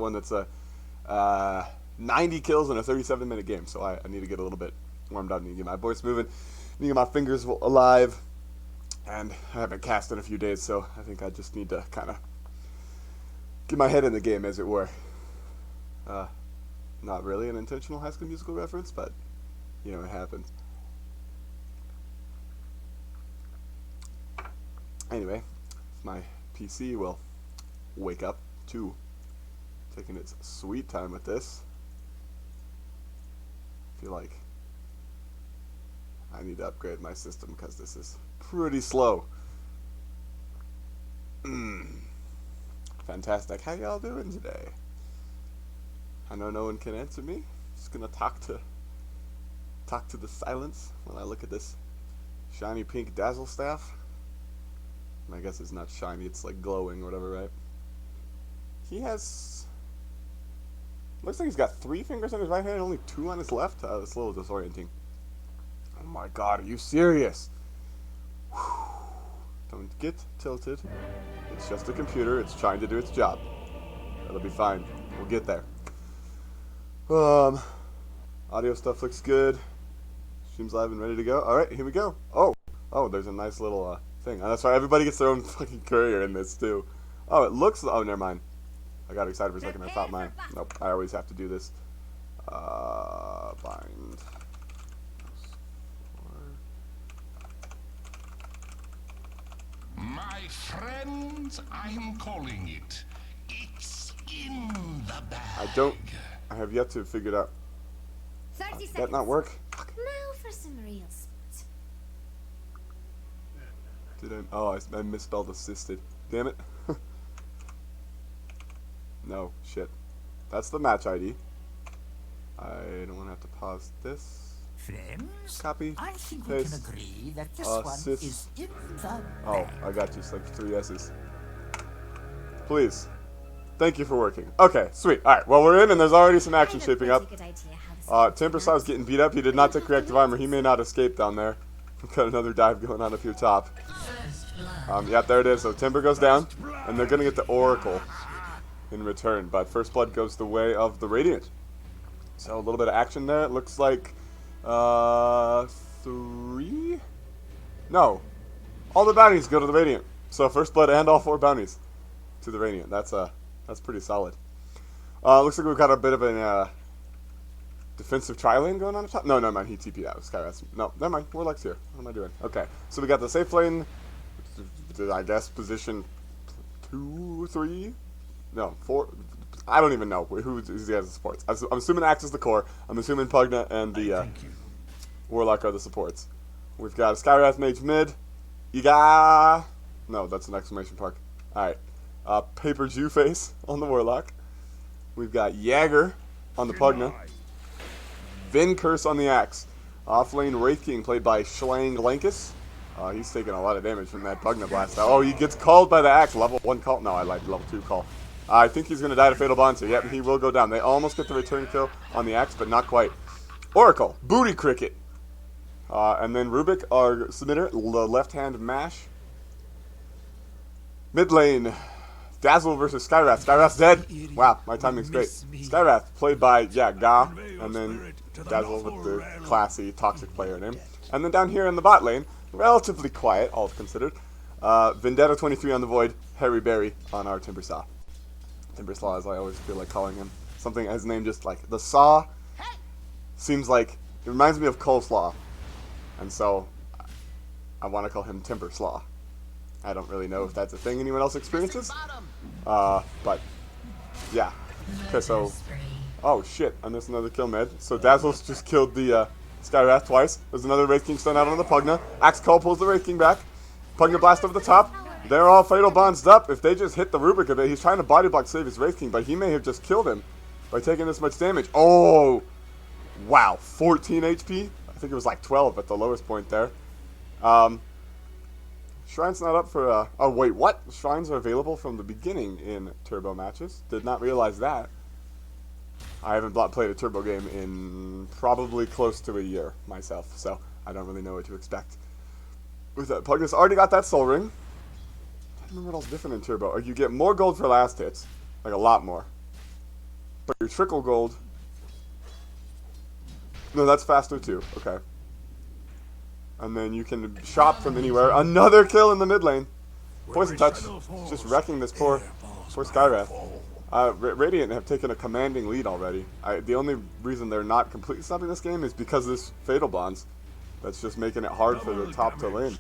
one that's a 90 kills in a 37-minute game, so I need to get a little bit warmed up. I need to get my voice moving. I need to get my fingers alive. And I haven't cast in a few days, so I think I just need to kind of get my head in the game, as it were. Not really an intentional High School Musical reference, but, you know, it happens. Anyway, my PC will wake up, too. Taking its sweet time with this. I feel like I need to upgrade my system because this is pretty slow. Fantastic. How y'all doing today? I know no one can answer me. Just gonna talk to the silence when I look at this shiny pink dazzle staff. I guess it's not shiny, it's like glowing or whatever, right? He has... Looks like he's got 3 fingers on his right hand and only 2 on his left. That's a little disorienting. Oh my god, are you serious? Whew. Don't get tilted. It's just a computer. It's trying to do its job. It'll be fine. We'll get there. Audio stuff looks good. Stream's live and ready to go. Alright, here we go. Oh, there's a nice little thing. Oh, that's right, everybody gets their own fucking courier in this too. Oh, it looks... Oh, never mind. I got excited for a second. I thought mine... Nope, I always have to do this. Bind. My friends, I'm calling it. It's in the bag. I have yet to figure it out. 30 seconds. That not work? Now for some real sport. Did I... Oh, I misspelled assisted. Damn it. No, shit. That's the match ID. I don't want to have to pause this. Friends, Copy. I think Paste. we can agree that this one is in the Oh, bag. I got you. It's like 3 S's. Please. Thank you for working. Okay, sweet. Alright, well, we're in, and there's already some action shaping up. Timbersaw is getting beat up. He did not take reactive armor. He may not escape down there. We've got another dive going on up here top. Yep, there it is. So Timber goes down, and they're going to get the Oracle in return. But First Blood goes the way of the Radiant. So a little bit of action there. It looks like 3? No. All the bounties go to the Radiant. So First Blood and all 4 bounties to the Radiant. That's pretty solid. Looks like we've got a bit of a defensive tri-lane going on top. No, never mind. He TP'd out. Skywrath. No, never mind. Warlock's here. What am I doing? Okay. So we got the safe lane, I guess, position 2, 3? No, 4. I don't even know who these guys are supports. I'm assuming Axe is the core. I'm assuming Pugna and the Warlock are the supports. We've got a Skywrath Mage mid. No, that's an exclamation mark. Alright. Paper Jew face on the Warlock. We've got Jagger on the Pugna. Vin Curse on the Axe. Offlane Wraith King played by Schlang Lankus. He's taking a lot of damage from that Pugna blast. Oh, he gets called by the Axe. Level 1 call. No, I like level 2 call. I think he's going to die to Fatal Bond, so yep, he will go down. They almost get the return kill on the Axe, but not quite. Oracle, Booty Cricket. And then Rubik, our submitter, left-hand mash. Mid lane, Dazzle versus Skywrath. Skywrath's dead. Wow, my timing's great. Skywrath, played by, Ga, and then Dazzle with the classy, toxic player name. And then down here in the bot lane, relatively quiet, all considered. Vendetta 23 on the Void, Harry Berry on our Timbersaw. Timbersaw, as I always feel like calling him. Something, his name just like, the Saw seems like, it reminds me of Coleslaw. And so, I want to call him Timberslaw. I don't really know if that's a thing anyone else experiences. But, yeah. Okay, so, oh shit, I missed another kill mid. So Dazzle's just killed the Skywrath twice. There's another Wraith King stun out on the Pugna. Axe Call pulls the Wraith King back. Pugna blast over the top. They're all Fatal Bonds up. If they just hit the Rubik a bit, he's trying to body block save his Wraith King, but he may have just killed him by taking this much damage. Oh! Wow, 14 HP? I think it was like 12 at the lowest point there. Shrine's not up for, oh wait, what? Shrines are available from the beginning in Turbo matches. Did not realize that. I haven't played a Turbo game in probably close to a year myself, so I don't really know what to expect. With that, Pugna's already got that Soul Ring. I don't remember what else different in Turbo. Or you get more gold for last hits. Like a lot more. But your trickle gold... No, that's faster too. Okay. And then you can shop from anywhere. Another kill in the mid lane. Poison Touch. Just wrecking this poor Skywrath. Radiant have taken a commanding lead already. The only reason they're not completely stopping this game is because of this Fatal Bonds. That's just making it hard for the top to win.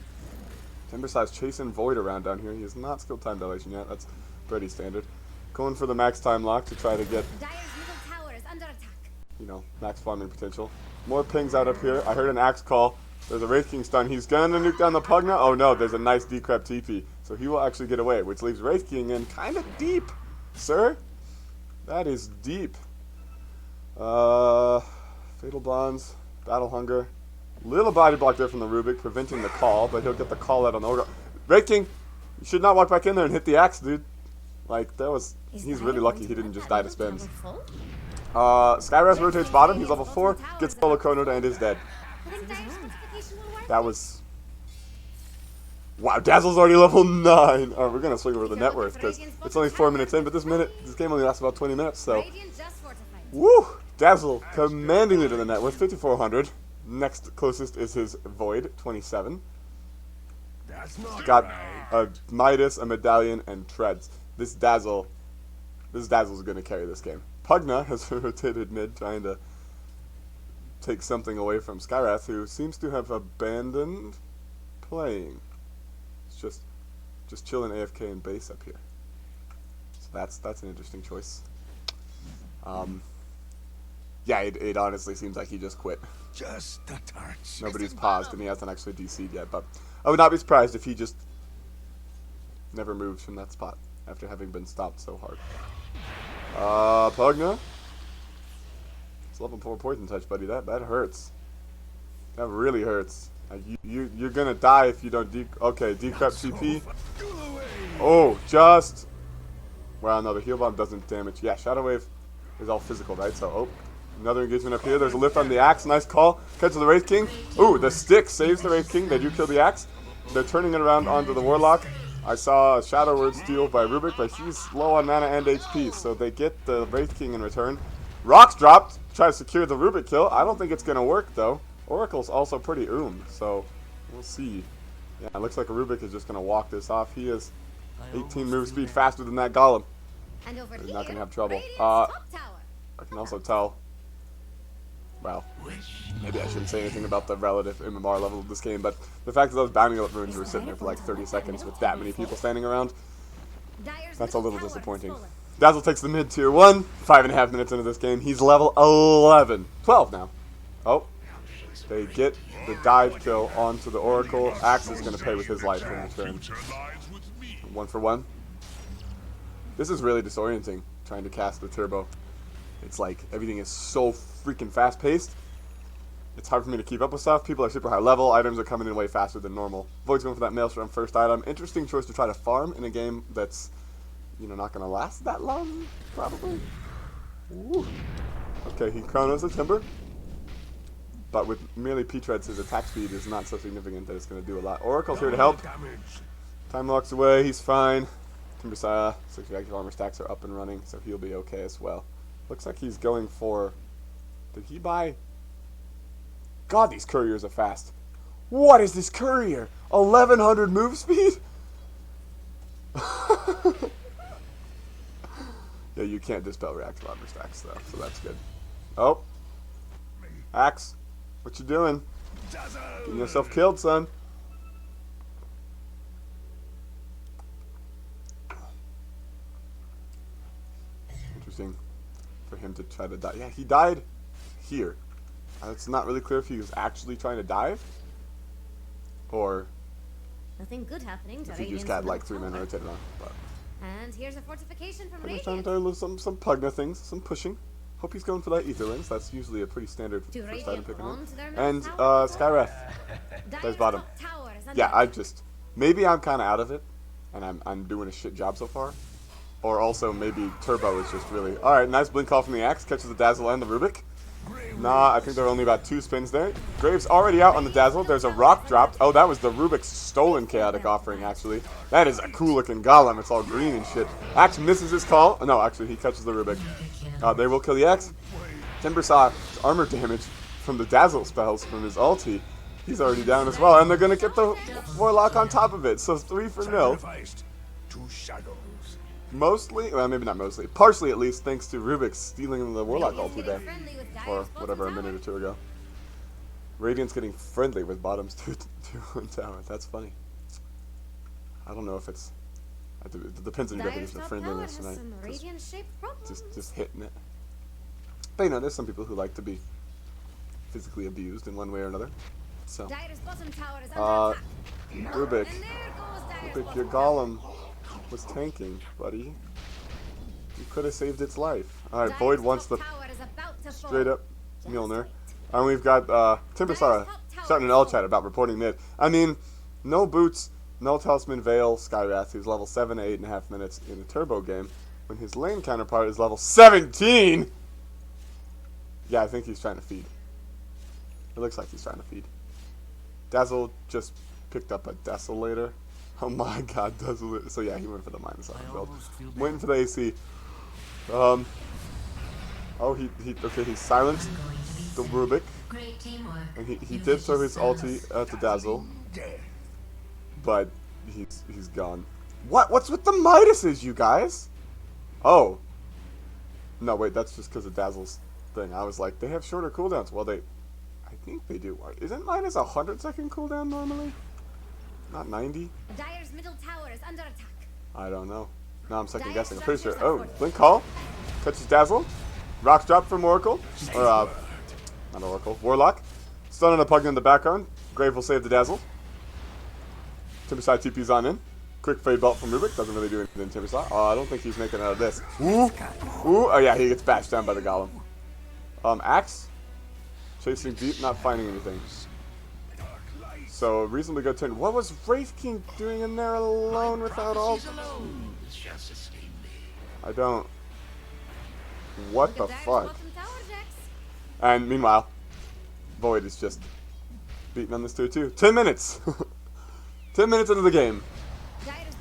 Timberside's chasing Void around down here. He has not skilled time dilation yet. That's pretty standard. Going for the max time lock to try to get, Dire's middle tower is under attack. you know, max farming potential. More pings out up here. I heard an axe call. There's a Wraith King stun. He's gonna nuke down the Pugna. Oh no, there's a nice decrep TP. So he will actually get away, which leaves Wraith King in kind of deep, sir. That is deep. Fatal Bonds, Battle Hunger. Little body block there from the Rubik, preventing the call, but he'll get the call out on the Oracle. Wraith King, you should not walk back in there and hit the axe, dude. Like, that was... He's really lucky he didn't just die to spins. Skywrath rotates bottom, he's level 4, gets solo chrono and is dead. I think Dire's fortification will work. That was... Wow, Dazzle's already level 9! Alright, we're gonna swing over the net worth, because it's only 4 minutes in, but this game only lasts about 20 minutes, so... Radiant just fortified. Woo! Dazzle, commandingly to the net worth, 5,400. Next closest is his Void, 27. That's not Got a Midas, a Medallion, and Treads. This Dazzle's gonna carry this game. Pugna has rotated mid, trying to take something away from Skywrath, who seems to have abandoned playing. It's just chilling AFK in base up here. So that's an interesting choice. Yeah, it honestly seems like he just quit. just a touch. Nobody's paused, and he hasn't actually DC'd yet, but I would not be surprised if he just never moves from that spot after having been stopped so hard. Pugna. It's level 4 poison touch, buddy. That hurts. That really hurts. You're gonna die if you don't okay, decrep TP. Oh, just... Well, no, the heal bomb doesn't damage. Yeah, Shadow Wave is all physical, right? So, oh, another engagement up here. There's a lift on the axe. Nice call. Cut to the Wraith King. Ooh, the stick saves the Wraith King. They do kill the axe. They're turning it around onto the Warlock. I saw a Shadow Word steal by Rubik, but he's low on mana and HP, so they get the Wraith King in return. Rocks dropped. Try to secure the Rubik kill. I don't think it's going to work, though. Oracle's also pretty so we'll see. Yeah, it looks like a Rubik is just going to walk this off. He is 18 move speed faster than that Golem. And over He's here, not going to have trouble. Radiant's top tower. I can also tell, well, maybe I shouldn't say anything about the relative MMR level of this game, but the fact that those bounding runes were sitting there for like 30 seconds with that many people standing around, Dire's that's a middle little tower is disappointing. fallen. Dazzle takes the mid tier 1, 5.5 minutes into this game. He's level 11. 12 now. Oh, they get the dive kill onto the Oracle. Axe is going to pay with his life in return. 1 for 1. This is really disorienting, trying to cast the Turbo. It's like everything is so freaking fast paced. It's hard for me to keep up with stuff. People are super high level. Items are coming in way faster than normal. Void's going for that Maelstrom first item. Interesting choice to try to farm in a game that's, you know, not going to last that long, probably. Ooh. Okay, he chronos the Timber. But with merely P-Treads, his attack speed is not so significant that it's going to do a lot. Oracle's here to help. Time locks away. He's fine. Timber 6 active armor stacks are up and running, so he'll be okay as well. Looks like he's going for... Did he buy... God, these couriers are fast. What is this courier? 1100 move speed? Yeah, you can't dispel reactive armor stacks though, so that's good. Oh. Axe, what you doing? Getting yourself killed, son. Interesting for him to try to die. Yeah, he died here. It's not really clear if he was actually trying to dive, or Nothing good happening to if he just Radiant's got middle like 3 men tower. rotated on. But And here's a fortification from I'm just trying Radiant. to do some Pugna things, some pushing. Hope he's going for that Ether Lens. That's usually a pretty standard To first item Radiant picking belong up. to their middle And tower. Skywrath. Dire's Plays bottom. top tower is under Yeah, I attack. just maybe I'm kind of out of it, and I'm doing a shit job so far, or also maybe Turbo is just really all right. Nice blink call from the axe, catches the Dazzle and the Rubik. Nah, I think there are only about 2 spins there. Graves already out on the Dazzle. There's a rock dropped. Oh, that was the Rubik's stolen Chaotic Offering, actually. That is a cool looking golem. It's all green and shit. Axe misses his call. Oh, no, actually, he catches the Rubik. They will kill the Axe. Timbersaw's armor damage from the Dazzle spells from his ulti. He's already down as well, and they're gonna get the Warlock on top of it. So 3 for nil. Mostly, well, maybe not mostly, partially at least, thanks to Rubik stealing the Warlock ulti there, or whatever, a minute or 2 ago. Radiant's getting friendly with bottom's 2 tower. That's funny. I don't know if it's. It depends on your definition of friendliness, right? Just hitting it. But you know, there's some people who like to be physically abused in one way or another. So, Rubik, your golem was tanking, buddy. You could have saved its life. Alright, Void wants the straight up Mjolnir. And we've got Timbersaw starting an all chat about reporting mid. I mean, no boots, no Talisman Veil, Skywrath. He's level 7 at 8.5 minutes in a turbo game. When his lane counterpart is level 17! Yeah, I think he's trying to feed. It looks like he's trying to feed. Dazzle just picked up a Desolator. Oh my god, Desolator. So yeah, he went for the minus on build. Waiting for the AC. Oh, he silenced the Rubik. And he did throw his ulti at the Dazzle. But he's gone. What's with the Midases, you guys? Oh. No, wait, that's just because of Dazzle's thing. I was like, they have shorter cooldowns. Well, I think they do. Isn't Midas 100-second cooldown normally? Not 90? Dire's middle tower is under attack. I don't know. No, I'm second guessing. I'm pretty sure. Oh, Blink Call. Catches Dazzle. Rocks drop from Oracle. Or, not Oracle. Warlock. Stun on a Pugna in the background. Grave will save the Dazzle. Timberside TP's on in. Quick fade belt from Rubik. Doesn't really do anything to Timberside. Oh, I don't think he's making out of this. Ooh. Ooh. Oh, yeah, he gets bashed down by the Golem. Axe. Chasing deep, not finding anything. So, reasonably good turn. What was Wraith King doing in there alone without all? I don't. What the fuck? And meanwhile, Void is just beating on this tier 2. 10 minutes! 10 minutes into the game.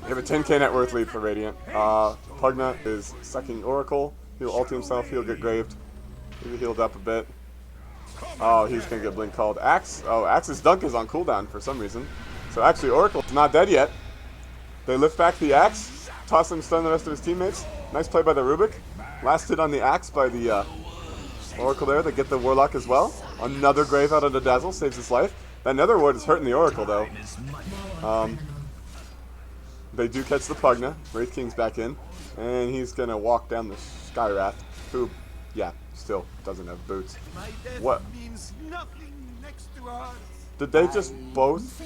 We have a 10k net worth lead for Radiant. Pugna is sucking Oracle. He'll ulti himself, he'll get graved. He'll healed up a bit. Oh, he's gonna get blink called. Axe. Oh, Axe's dunk is on cooldown for some reason. So actually, Oracle's not dead yet. They lift back the Axe, toss him, stun the rest of his teammates. Nice play by the Rubik. Last hit on the Axe by the Oracle there. They get the Warlock as well. Another Grave out of the Dazzle saves his life. That Nether Ward is hurting the Oracle though. They do catch the Pugna. Wraith King's back in, and he's gonna walk down the Skywrath, who, yeah, still doesn't have boots. What? Did they just both?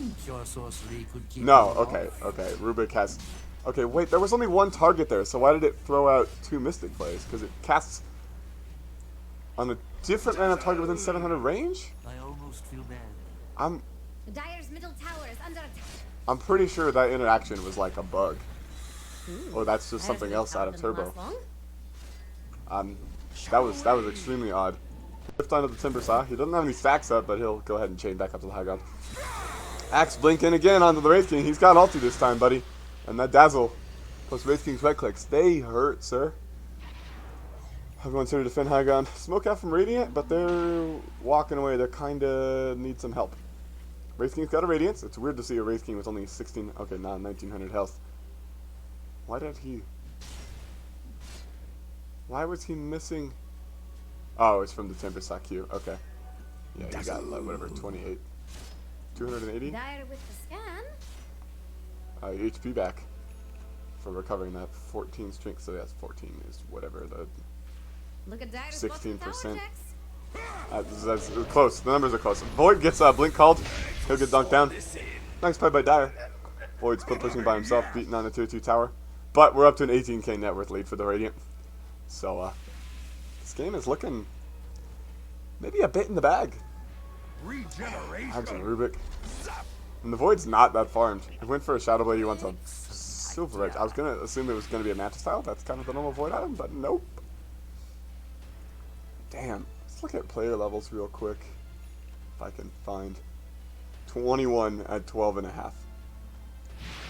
No, okay. Rubik has. Okay, wait, there was only one target there, so why did it throw out 2 Mystic Plays? Because it casts on a different random target within 700 range? I almost feel bad. Dire's middle tower is under attack. I'm pretty sure that interaction was like a bug. Or that's just something else out of Turbo. That was extremely odd. Lift onto the Timbersaw. He doesn't have any stacks up, but he'll go ahead and chain back up to the high ground. Axe blinking again onto the Wraith King. He's got ulti this time, buddy. And that Dazzle plus Wraith King's right clicks. They hurt, sir. Everyone's here to defend high ground. Smoke out from Radiant, but they're walking away. They kinda need some help. Wraith King's got a Radiance. It's weird to see a Wraith King with only 16, okay, now 1900 health. Why was he missing? Oh, it's from the Timbersaw Q. Okay. Yeah, he got, like, whatever, 28. 280? Dire with the scan. HP back for recovering that 14 strength. So that's 14 is whatever, the Look at Dire's 16%. That's close. The numbers are close. Void gets blink called. He'll get dunked down. Nice play by Dire. Void's pushing by himself, beating on the tier 2 tower. But we're up to an 18k net worth lead for the Radiant. So, this game is looking maybe a bit in the bag. Imagine Rubik. And the Void's not that farmed. He went for a Shadow Blade, he wants a Silver Edge. I was going to assume it was going to be a Mantis style. That's kind of the normal Void item, but nope. Damn. Let's look at player levels real quick. If I can find 21 at 12 and a half.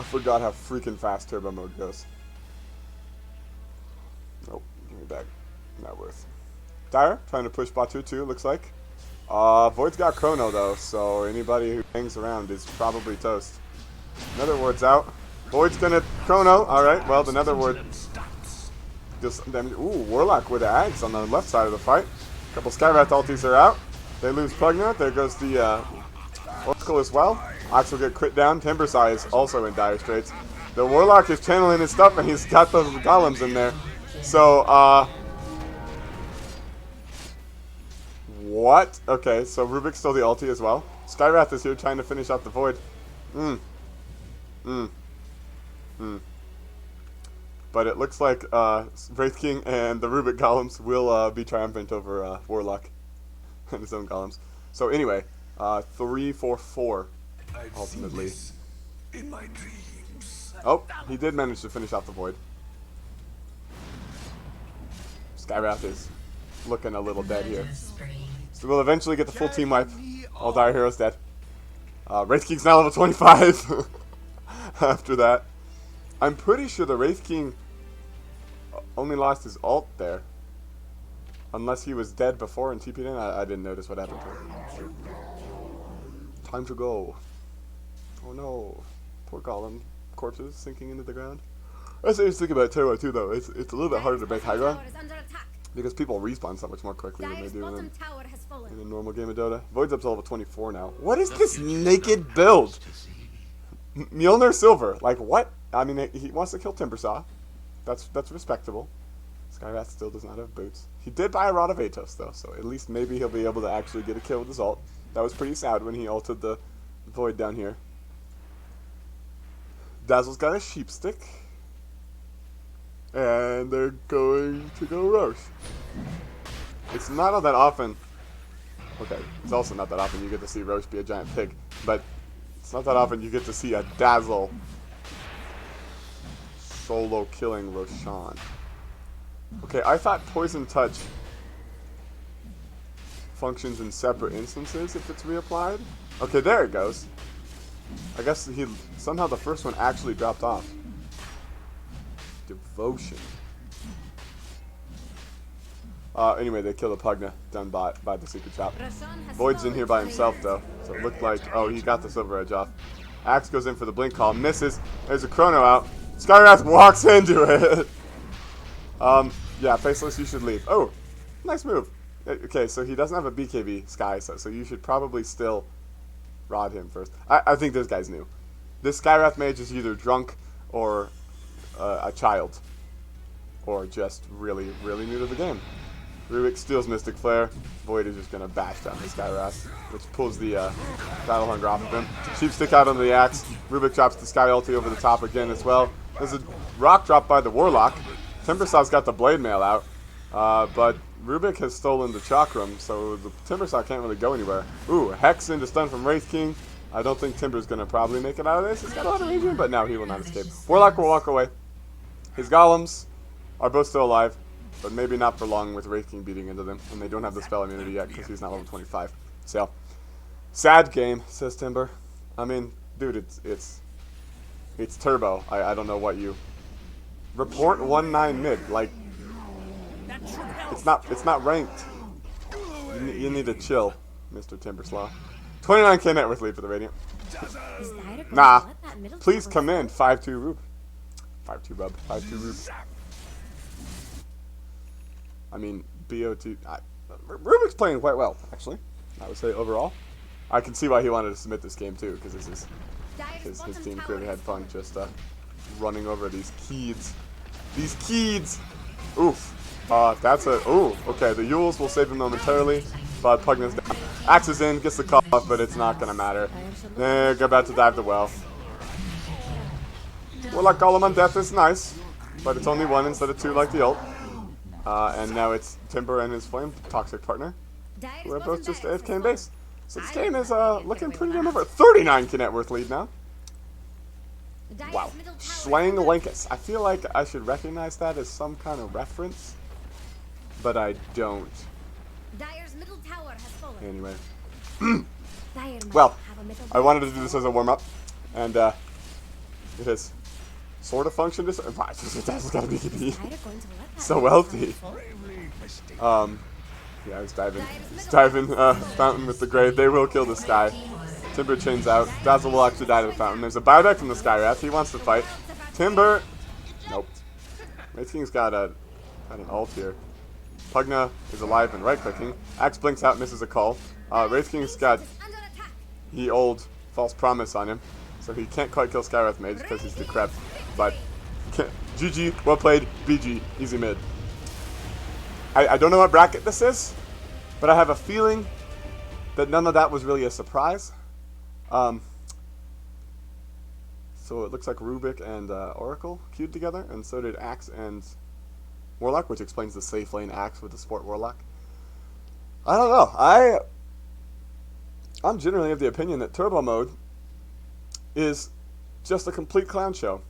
I forgot how freaking fast turbo mode goes. Nope, give me back. Not worth. Dire trying to push Batu too, looks like. Void's got Chrono though, so anybody who hangs around is probably toast. Nether Ward's out. Void's gonna Chrono. Alright, well the Nether Ward just damage. Ooh, Warlock with the Axe on the left side of the fight. A couple Skyrath ultis are out. They lose Pugna. There goes the Oracle as well. Ox will get crit down. Timbersai is also in dire straits. The Warlock is channeling his stuff and he's got those golems in there. So, what? Okay, so Rubik's still the ulti as well. Skyrath is here trying to finish out the Void. But it looks like Wraith King and the Rubik golems will be triumphant over Warlock and his own golems. So anyway, 3-4-4 ultimately. In my dreams. Oh, he did manage to finish off the Void. Skyrath is looking a little dead here. So we'll eventually get the full team wipe. All Dire Heroes dead. Wraith King's now level 25 after that. I'm pretty sure the Wraith King only lost his ult there. Unless he was dead before and TP'd in. I didn't notice what happened to him. Time to go. Oh no. Poor Golem. Corpses sinking into the ground. I was thinking about Turbo too though. It's a little bit harder to break high ground. Because people respawn so much more quickly than they do in a normal game of Dota. Void's up to level 24 now. What is this naked build? Mjolnir Silver. Like what? I mean, he wants to kill Timbersaw. That's respectable. Skyrath still does not have boots. He did buy a Rod of Atos though, so at least maybe he'll be able to actually get a kill with his ult. That was pretty sad when he ulted the Void down here. Dazzle's got a sheep stick. And they're going to go Roche. It's not all that often. Okay, it's also not that often you get to see Roche be a giant pig. But it's not that often you get to see a Dazzle solo killing Roshan. Okay, I thought Poison Touch functions in separate instances if it's reapplied. Okay, there it goes. I guess somehow the first one actually dropped off. Devotion. Anyway, they kill the Pugna done by the secret shop. Void's in here by himself though, so it looked like, oh, he got the Silver Edge off. Axe goes in for the blink call, misses. There's a Chrono out. Skyrath walks into it. Yeah, Faceless, you should leave. Oh, nice move. Okay, so he doesn't have a BKB Sky, so you should probably still rod him first. I think this guy's new. This Skyrath mage is either drunk or a child, or just really, really new to the game. Rubik steals Mystic Flare. Void is just going to bash down the Skyrath, which pulls the Battle Hunger off of him. Sheep stick out onto the Axe. Rubik drops the Sky ulti over the top again as well. There's a rock drop by the Warlock. Timbersaw's got the Blade Mail out, but Rubik has stolen the Chakram, so the Timbersaw can't really go anywhere. Ooh, Hex into stun from Wraith King. I don't think Timber's going to probably make it out of this. He's got a lot of regen, but no, he will not escape. Warlock will walk away. His golems are both still alive, but maybe not for long with Wraith King beating into them, and they don't have the spell immunity yet because he's not level 25. So, sad game, says Timber. I mean, dude, it's Turbo. I don't know what you... Report 1-9 mid, like, it's not ranked. You need to chill, Mr. Timberslaw. 29k net worth lead for the Radiant. Nah, please come in, 5-2 Rube. 5-2 Rub, 5-2 Rube. I mean, BOT... Rubik's playing quite well, actually, I would say overall. I can see why he wanted to submit this game too, because this is his team clearly had fun just running over these Keeds. These Keeds! Oof. That's a... Ooh, okay, the Yules will save him momentarily, but Pugna's down. Axe is in, gets the call off, but it's not going to matter. Go back to dive the well. Warlock Golem on death is nice, but it's only 1 instead of 2 like the ult. And now it's Timber and his Flame Toxic partner, who are both just AFK in base. So this game is looking pretty damn over. 39k net worth lead now. Wow. Slang Lankus. I feel like I should recognize that as some kind of reference, but I don't. Dire's middle tower has fallen. Anyway. Dire might Well, have a middle I wanted to do this as a warm-up, and it has sort of functioned as... That's gotta be Dire going to let that so man wealthy. fall. Yeah, he's diving fountain with the grave. They will kill this guy. Timber chains out. Dazzle will actually die to the fountain. There's a buyback from the Skywrath. He wants to fight. Timber. Nope. Wraith King's got an ult here. Pugna is alive and right-clicking. Axe blinks out, misses a call. Wraith King's got Under attack. the old false promise on him, so he can't quite kill Skywrath Mage because he's decrepit. But GG, well played, BG, easy mid. I don't know what bracket this is, but I have a feeling that none of that was really a surprise. So it looks like Rubik and Oracle queued together, and so did Axe and Warlock, which explains the safe lane Axe with the Sport Warlock. I don't know. I'm generally of the opinion that Turbo Mode is just a complete clown show.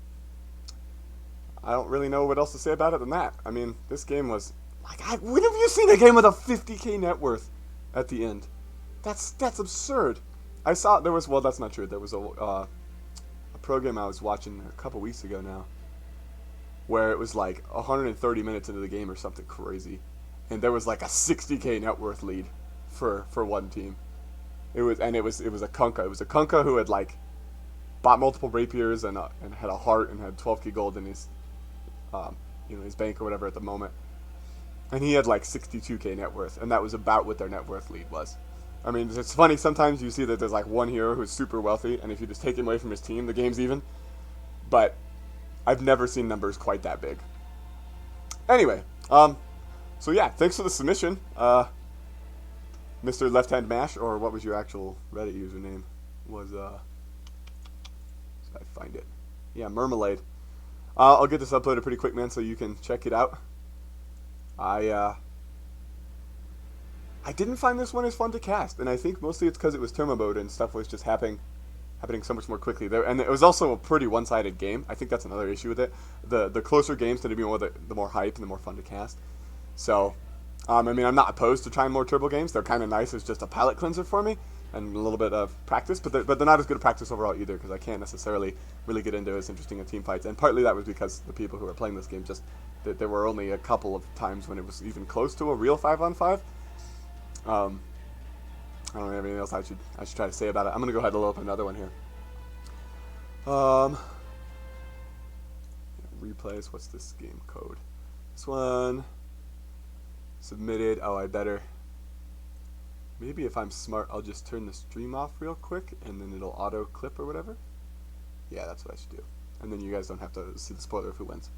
I don't really know what else to say about it than that. I mean, this game was... Like, when have you seen a game with a 50k net worth at the end? That's absurd. I saw there was... Well, that's not true. There was a pro game I was watching a couple weeks ago now, where it was like 130 minutes into the game or something crazy, and there was like a 60k net worth lead for one team. It was a Kunkka. It was a Kunkka who had like bought multiple rapiers and had a heart and had 12k gold in his his bank or whatever at the moment, and he had like 62k net worth, and that was about what their net worth lead was. I mean, it's funny, sometimes you see that there's like one hero who's super wealthy, and if you just take him away from his team, the game's even. But I've never seen numbers quite that big. Anyway, so yeah, thanks for the submission, Mr. Left Hand Mash, or what was your actual Reddit username? Was I find it? Yeah, Mermelade. I'll get this uploaded pretty quick, man, so you can check it out. I didn't find this one as fun to cast, and I think mostly it's because it was Turbo Mode and stuff was just happening so much more quickly. And it was also a pretty one-sided game. I think that's another issue with it. The closer games tend to be more the more hype and the more fun to cast. So, I mean, I'm not opposed to trying more Turbo games. They're kind of nice as just a palate cleanser for me and a little bit of practice, but they're not as good at practice overall either, because I can't necessarily really get into as interesting a team fights. And partly that was because the people who were playing this game just there were only a couple of times when it was even close to a real 5-on-5. I don't have anything else I should try to say about it. I'm gonna go ahead and load up another one here. Replays. What's this game code? This one submitted. Oh, I better. Maybe if I'm smart, I'll just turn the stream off real quick, and then it'll auto clip or whatever. Yeah, that's what I should do. And then you guys don't have to see the spoiler of who wins.